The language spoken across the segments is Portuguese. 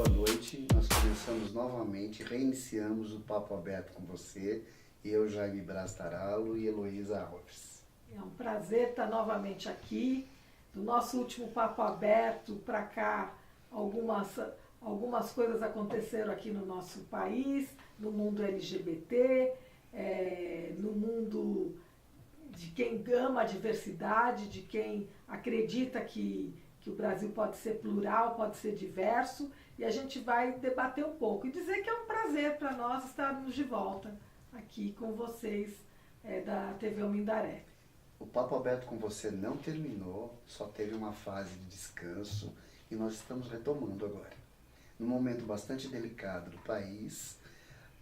boa noite. Nós começamos novamente, reiniciamos o Papo Aberto com você. Eu, Jaime Braz Taralo e Heloísa Alves. É um prazer estar novamente aqui. Do nosso último Papo Aberto para cá, algumas coisas aconteceram aqui no nosso país, no mundo LGBT, no mundo de quem ama a diversidade, de quem acredita que o Brasil pode ser plural, pode ser diverso, e a gente vai debater um pouco e dizer que é um prazer para nós estarmos de volta aqui com vocês da TV Omindaré. O Papo Aberto com você não terminou, só teve uma fase de descanso e nós estamos retomando agora. Num momento bastante delicado do país,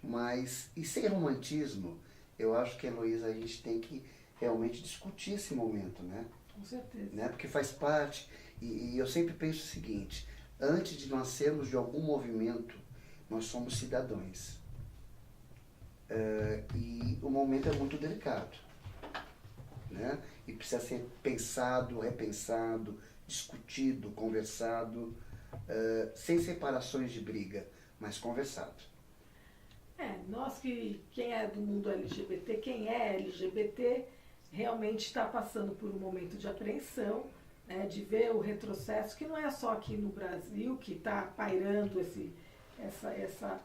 mas, e sem romantismo, eu acho que, Heloísa, a gente tem que realmente discutir esse momento, né? Com certeza. Né? Porque faz parte, e eu sempre penso o seguinte, antes de nós sermos de algum movimento, nós somos cidadãos. E o momento é muito delicado, né? E precisa ser pensado, repensado, discutido, conversado, sem separações de briga, mas conversado. Nós quem é do mundo LGBT, quem é LGBT, realmente está passando por um momento de apreensão, né, de ver o retrocesso, que não é só aqui no Brasil que está pairando essa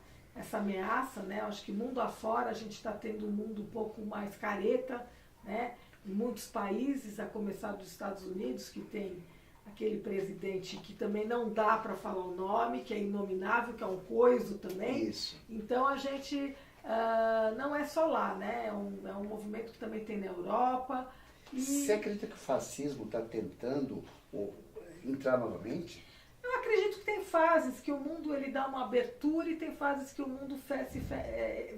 ameaça, né? Acho que mundo afora a gente está tendo um mundo um pouco mais careta, né? Em muitos países, a começar dos Estados Unidos, que tem aquele presidente que também não dá para falar o nome, que é inominável, que é um coiso também. Isso. Então a gente não é só lá, né? É um movimento que também tem na Europa. E você acredita que o fascismo está tentando entrar novamente? eu acredito que tem fases que o mundo ele dá uma abertura e tem fases que o mundo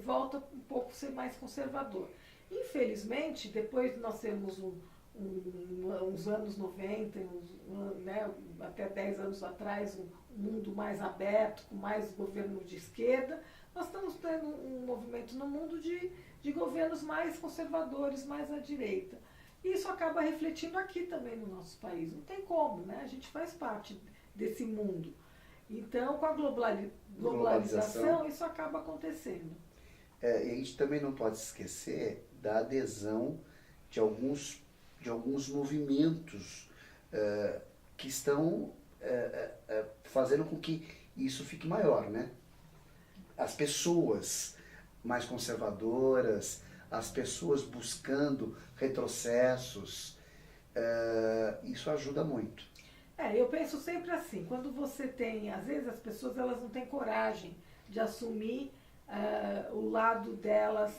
volta um pouco a ser mais conservador. Infelizmente, depois de nós termos uns anos 90, né, até 10 anos atrás, um mundo mais aberto, com mais governo de esquerda, nós estamos tendo um movimento no mundo de governos mais conservadores, mais à direita. E isso acaba refletindo aqui também no nosso país. Não tem como, né? A gente faz parte desse mundo. Então, com a globalização, isso acaba acontecendo. E a gente também não pode esquecer da adesão de alguns movimentos que estão fazendo com que isso fique maior, né? As pessoas mais conservadoras, as pessoas buscando retrocessos, isso ajuda muito. Eu penso sempre assim, quando você tem, às vezes as pessoas elas não têm coragem de assumir o lado delas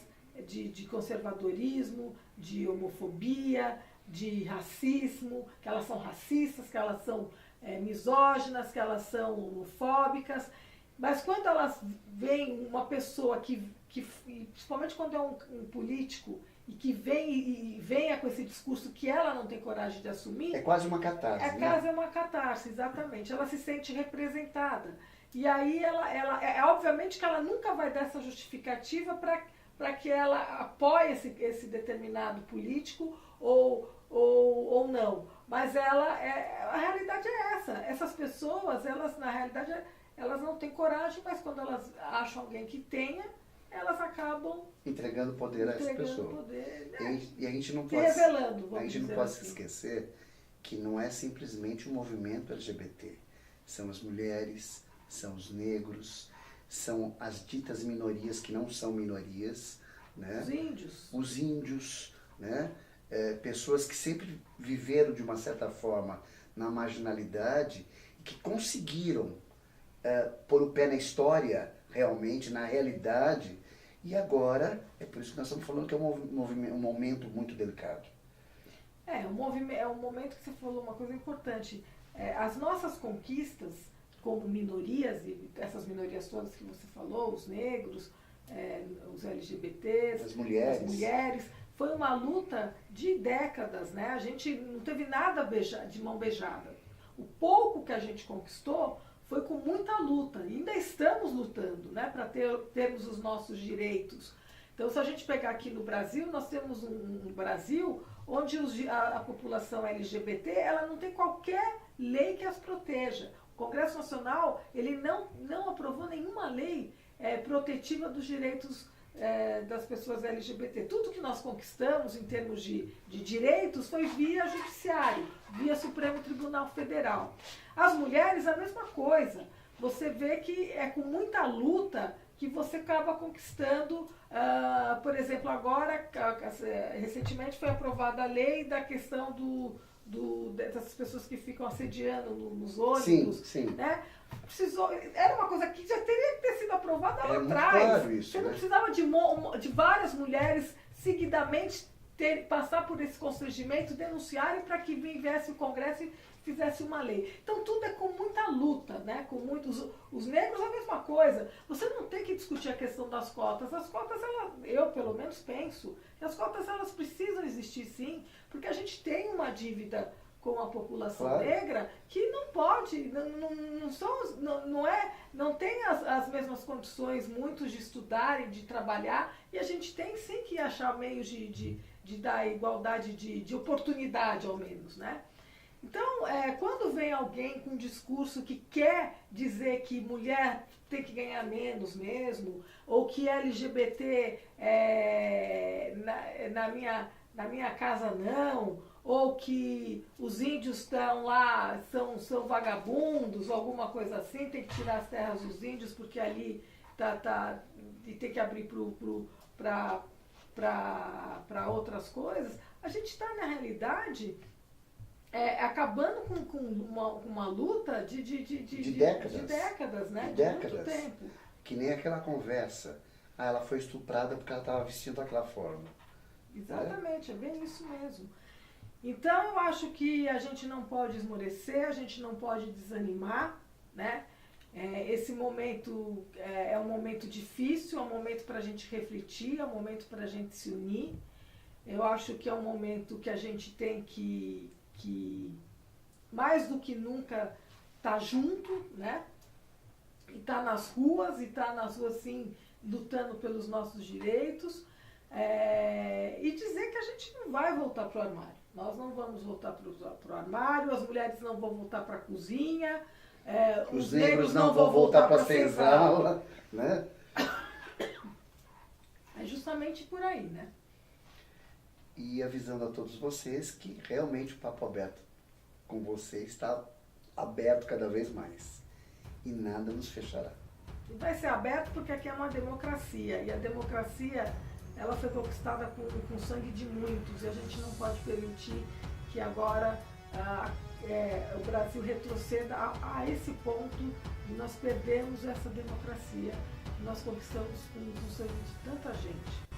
de conservadorismo, de homofobia, de racismo, que elas são racistas, que elas são misóginas, que elas são homofóbicas, mas quando elas veem uma pessoa que principalmente quando é um político, e que venha com esse discurso que ela não tem coragem de assumir... É quase uma catarse, né? Quase uma catarse, exatamente. Ela se sente representada. E aí, obviamente que ela nunca vai dar essa justificativa para que ela apoie esse determinado político ou não. Mas a realidade é essa. Essas pessoas, elas na realidade, elas não têm coragem, mas quando elas acham alguém que tenha, elas acabam entregando poder a essa pessoa. Poder, e a gente não se pode, revelando, a gente não pode se assim. esquecer que não é simplesmente um movimento LGBT. São as mulheres, são os negros, são as ditas minorias que não são minorias, né? Os índios, né? Pessoas que sempre viveram de uma certa forma na marginalidade e que conseguiram pôr o pé na história, realmente, na realidade, e agora, é por isso que nós estamos falando que é um momento muito delicado. É um momento que você falou uma coisa importante. As nossas conquistas como minorias, e essas minorias todas que você falou, os negros, os LGBTs, as mulheres, foi uma luta de décadas, né? A gente não teve nada de mão beijada. O pouco que a gente conquistou foi com muita luta, e ainda estamos lutando, né, para termos os nossos direitos. Então, se a gente pegar aqui no Brasil, nós temos um Brasil onde a população LGBT ela não tem qualquer lei que as proteja. O Congresso Nacional, ele não aprovou nenhuma lei protetiva dos direitos das pessoas LGBT. Tudo que nós conquistamos em termos de direitos foi via judiciário, via Supremo Tribunal Federal. As mulheres, a mesma coisa. Você vê que é com muita luta que você acaba conquistando, por exemplo, agora, recentemente foi aprovada a lei da questão dessas pessoas que ficam assediando nos ônibus. Sim, sim. Né? Era uma coisa que já teria que ter sido aprovada lá atrás. Claro isso, você não né? precisava de várias mulheres seguidamente passar por esse constrangimento, denunciarem para que viesse o Congresso e fizesse uma lei. Então tudo é com muita luta, né? Com muitos. Os negros a mesma coisa. Você não tem que discutir a questão das cotas. As cotas, eu pelo menos penso, que as cotas elas precisam existir sim, porque a gente tem uma dívida com a população negra que não pode, não tem as mesmas condições muitos de estudar e de trabalhar, e a gente tem sim que achar meios de dar igualdade de oportunidade ao menos, né? Então, quando vem alguém com um discurso que quer dizer que mulher tem que ganhar menos mesmo, ou que LGBT na minha casa não, ou que os índios estão lá, são vagabundos, ou alguma coisa assim, tem que tirar as terras dos índios porque ali e tem que abrir para outras coisas, a gente está, na realidade, acabando com uma luta de décadas, né? De décadas. Muito tempo. Que nem aquela conversa. Ela foi estuprada porque ela estava vestindo daquela forma. Exatamente, é bem isso mesmo. Então, eu acho que a gente não pode esmorecer, a gente não pode desanimar, né? Esse momento é um momento difícil, é um momento para a gente refletir, é um momento para a gente se unir. Eu acho que é um momento que a gente tem que mais do que nunca, tá junto, né? E tá nas ruas, sim, lutando pelos nossos direitos. E dizer que a gente não vai voltar para o armário. Nós não vamos voltar para o armário, as mulheres não vão voltar para a cozinha, os negros não vão voltar para a senzala, né? É justamente por aí, né? E avisando a todos vocês que realmente o Papo Aberto com você está aberto cada vez mais. E nada nos fechará. E vai ser aberto porque aqui é uma democracia. E a democracia, ela foi conquistada com sangue de muitos. E a gente não pode permitir que agora o Brasil retroceda a esse ponto de nós perdermos essa democracia que nós conquistamos com o sangue de tanta gente.